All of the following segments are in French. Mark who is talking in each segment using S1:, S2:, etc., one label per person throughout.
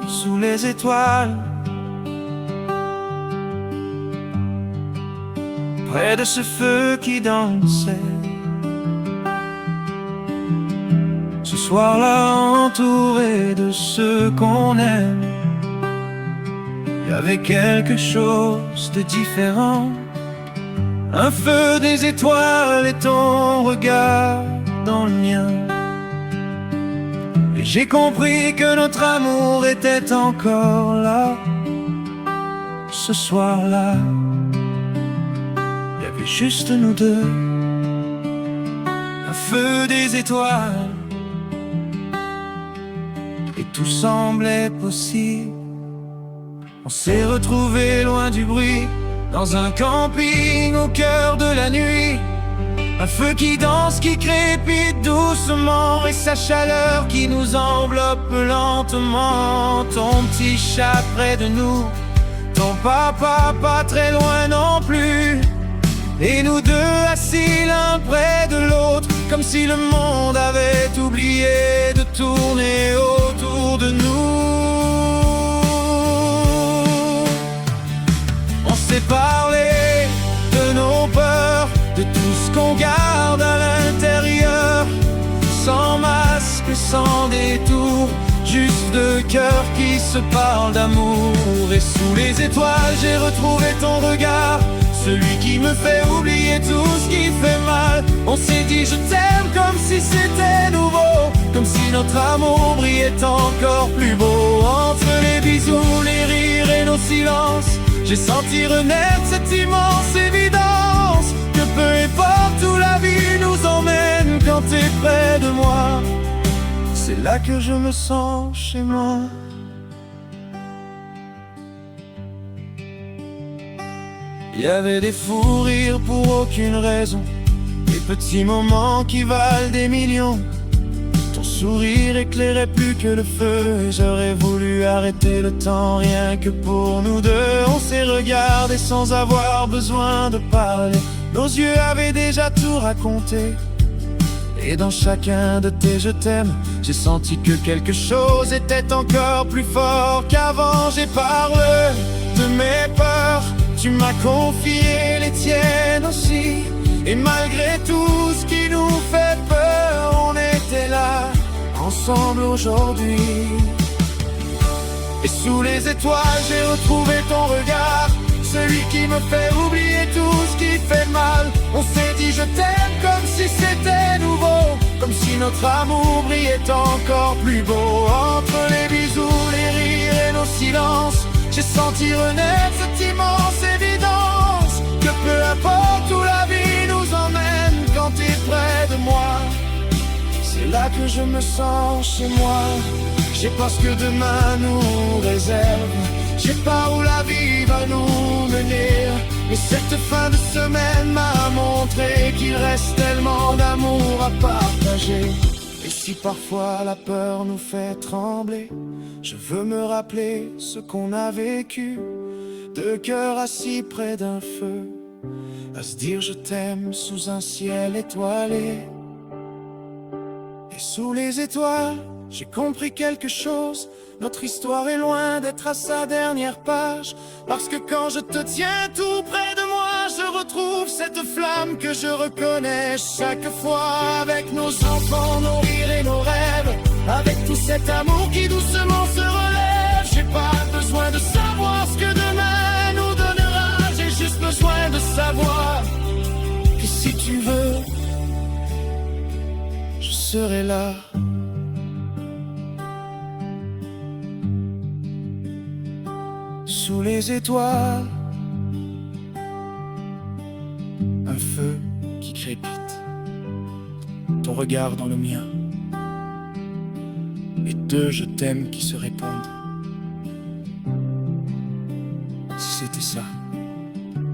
S1: Sous les étoiles, près de ce feu qui dansait, ce soir-là entouré de ceux qu'on aime, il y avait quelque chose de différent. Un feu, des étoiles et ton regard dans le mien. Et j'ai compris que notre amour était encore là. Ce soir-là, il y avait juste nous deux. Un feu, des étoiles, et tout semblait possible. On s'est retrouvés loin du bruit, dans un camping au cœur de la nuit. Un feu qui danse, qui crépite doucement, et sa chaleur qui nous enveloppe lentement. Ton petit chat près de nous, ton papa pas très loin non plus, et nous deux assis l'un près de l'autre, comme si le monde avait oublié de tourner autour de nous. On s'est parlé de nos peurs, de tout ce qu'on garde à l'intérieur, sans masque, sans détour, juste deux cœurs qui se parlent d'amour. Et sous les étoiles, j'ai retrouvé ton regard, celui qui me fait oublier tout ce qui fait mal. On s'est dit je t'aime comme si c'était nouveau, comme si notre amour brillait encore plus beau. Entre les bisous, les rires et nos silences, j'ai senti renaître cette immense évidence, que peu importe où la vie nous emmène, quand t'es près de moi, c'est là que je me sens chez moi. Il y avait des fous rires pour aucune raison, des petits moments qui valent des millions. Ton sourire éclairait plus que le feu, et j'aurais voulu arrêter le temps rien que pour nous deux. On s'est regardés sans avoir besoin de parler, nos yeux avaient déjà tout raconté. Et dans chacun de tes je t'aime, j'ai senti que quelque chose était encore plus fort qu'avant. J'ai parlé de mes peurs, tu m'as confié les tiennes aussi. Et malgré tout ce qui nous fait peur, on était là, ensemble aujourd'hui. Et sous les étoiles, j'ai retrouvé ton regard, celui qui me fait oublier tout ce qui fait mal. On s'est dit je t'aime comme si c'était nouveau, comme si notre amour brillait encore plus beau. Entre les bisous, les rires et nos silences, j'ai senti renaître cette immense évidence, que peu importe où la vie nous emmène, quand t'es près de moi, c'est là que je me sens chez moi. J'ai pas ce que demain nous réserve, j'ai pas où la vie va nous mener, mais cette fin de semaine m'a montré qu'il reste tellement d'amour à partager. Et si parfois la peur nous fait trembler, je veux me rappeler ce qu'on a vécu, deux cœurs assis près d'un feu, à se dire je t'aime sous un ciel étoilé. Et sous les étoiles, j'ai compris quelque chose, notre histoire est loin d'être à sa dernière page. Parce que quand je te tiens tout près de moi, je retrouve cette flamme que je reconnais chaque fois. Avec nos enfants, nos rires et nos rêves, avec tout cet amour qui doucement se relève. J'ai pas besoin de savoir ce que demain nous donnera, j'ai juste besoin de savoir que si tu veux, je serai là. Sous les étoiles, un feu qui crépite, ton regard dans le mien, et deux je t'aime qui se répondent. Si c'était ça,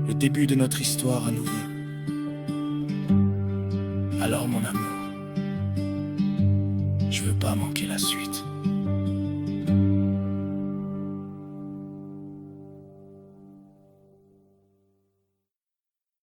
S1: le début de notre histoire à nouveau, alors mon amour, je veux pas manquer la suite.